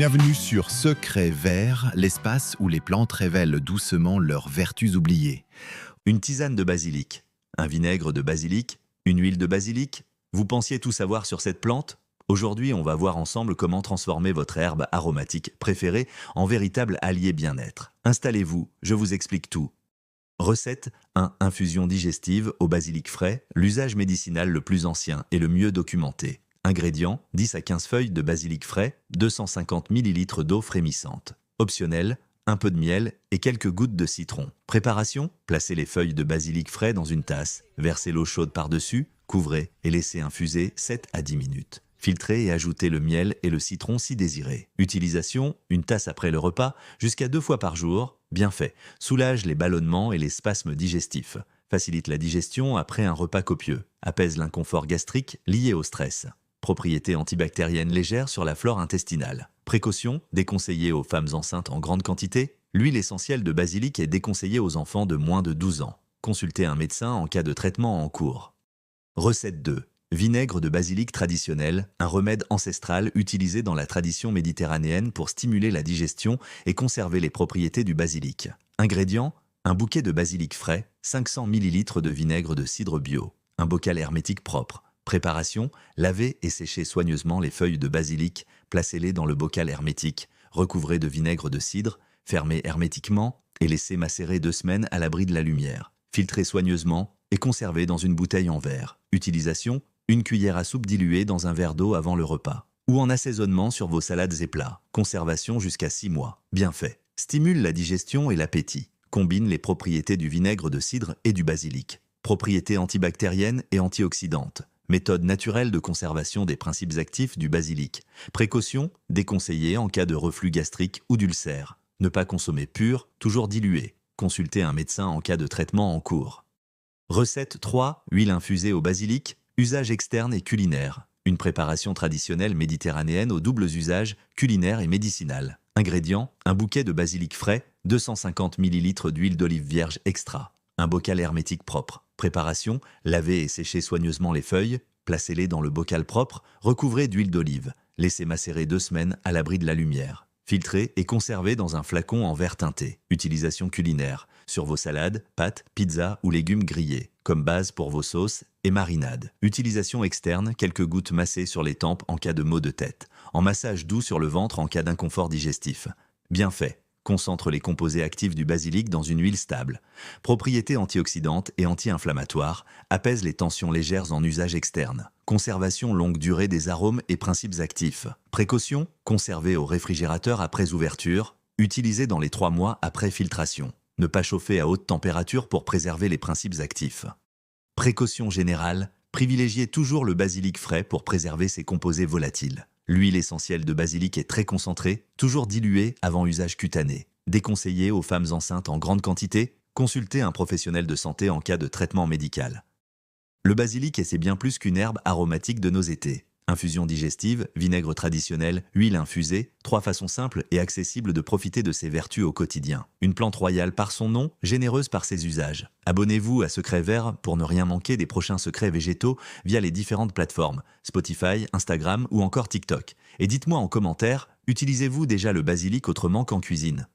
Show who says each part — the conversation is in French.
Speaker 1: Bienvenue sur Secret Vert, l'espace où les plantes révèlent doucement leurs vertus oubliées.
Speaker 2: Une tisane de basilic, un vinaigre de basilic, une huile de basilic. Vous pensiez tout savoir sur cette plante? Aujourd'hui, on va voir ensemble comment transformer votre herbe aromatique préférée en véritable allié bien-être. Installez-vous, je vous explique tout. Recette 1. Infusion digestive au basilic frais, l'usage médicinal le plus ancien et le mieux documenté. Ingrédients 10 à 15 feuilles de basilic frais, 250 ml d'eau frémissante. Optionnel, un peu de miel et quelques gouttes de citron. Préparation, placez les feuilles de basilic frais dans une tasse, versez l'eau chaude par-dessus, couvrez et laissez infuser 7 à 10 minutes. Filtrez et ajoutez le miel et le citron si désiré. Utilisation, une tasse après le repas, jusqu'à 2 fois par jour. Bien fait, soulage les ballonnements et les spasmes digestifs. Facilite la digestion après un repas copieux. Apaise l'inconfort gastrique lié au stress. Propriétés antibactériennes légères sur la flore intestinale. Précaution, déconseillée aux femmes enceintes en grande quantité. L'huile essentielle de basilic est déconseillée aux enfants de moins de 12 ans. Consultez un médecin en cas de traitement en cours. Recette 2. Vinaigre de basilic traditionnel, un remède ancestral utilisé dans la tradition méditerranéenne pour stimuler la digestion et conserver les propriétés du basilic. Ingrédients, un bouquet de basilic frais, 500 ml de vinaigre de cidre bio, un bocal hermétique propre. Préparation, lavez et séchez soigneusement les feuilles de basilic, placez-les dans le bocal hermétique, recouvrez de vinaigre de cidre, fermez hermétiquement et laissez macérer 2 semaines à l'abri de la lumière. Filtrez soigneusement et conservez dans une bouteille en verre. Utilisation, une cuillère à soupe diluée dans un verre d'eau avant le repas. Ou en assaisonnement sur vos salades et plats. Conservation jusqu'à 6 mois. Bien fait. Stimule la digestion et l'appétit. Combine les propriétés du vinaigre de cidre et du basilic. Propriétés antibactériennes et antioxydantes. Méthode naturelle de conservation des principes actifs du basilic. Précaution, déconseillée en cas de reflux gastrique ou d'ulcère. Ne pas consommer pur, toujours dilué. Consultez un médecin en cas de traitement en cours. Recette 3. Huile infusée au basilic, usage externe et culinaire. Une préparation traditionnelle méditerranéenne aux doubles usages, culinaire et médicinal. Ingrédients, un bouquet de basilic frais, 250 ml d'huile d'olive vierge extra. Un bocal hermétique propre. Préparation, lavez et séchez soigneusement les feuilles, placez-les dans le bocal propre, recouvrez d'huile d'olive. Laissez macérer 2 semaines à l'abri de la lumière. Filtrez et conservez dans un flacon en verre teinté. Utilisation culinaire, sur vos salades, pâtes, pizzas ou légumes grillés, comme base pour vos sauces et marinades. Utilisation externe, quelques gouttes massées sur les tempes en cas de maux de tête. En massage doux sur le ventre en cas d'inconfort digestif. Bien fait. Concentre les composés actifs du basilic dans une huile stable. Propriétés antioxydantes et anti-inflammatoires, apaise les tensions légères en usage externe. Conservation longue durée des arômes et principes actifs. Précaution, conserver au réfrigérateur après ouverture, utilisé dans les 3 mois après filtration. Ne pas chauffer à haute température pour préserver les principes actifs. Précaution générale, privilégiez toujours le basilic frais pour préserver ses composés volatiles. L'huile essentielle de basilic est très concentrée, toujours diluée avant usage cutané. Déconseillée aux femmes enceintes en grande quantité, consultez un professionnel de santé en cas de traitement médical. Le basilic c'est bien plus qu'une herbe aromatique de nos étés. Infusion digestive, vinaigre traditionnel, huile infusée, 3 façons simples et accessibles de profiter de ses vertus au quotidien. Une plante royale par son nom, généreuse par ses usages. Abonnez-vous à Secret Vert pour ne rien manquer des prochains secrets végétaux via les différentes plateformes, Spotify, Instagram ou encore TikTok. Et dites-moi en commentaire, utilisez-vous déjà le basilic autrement qu'en cuisine ?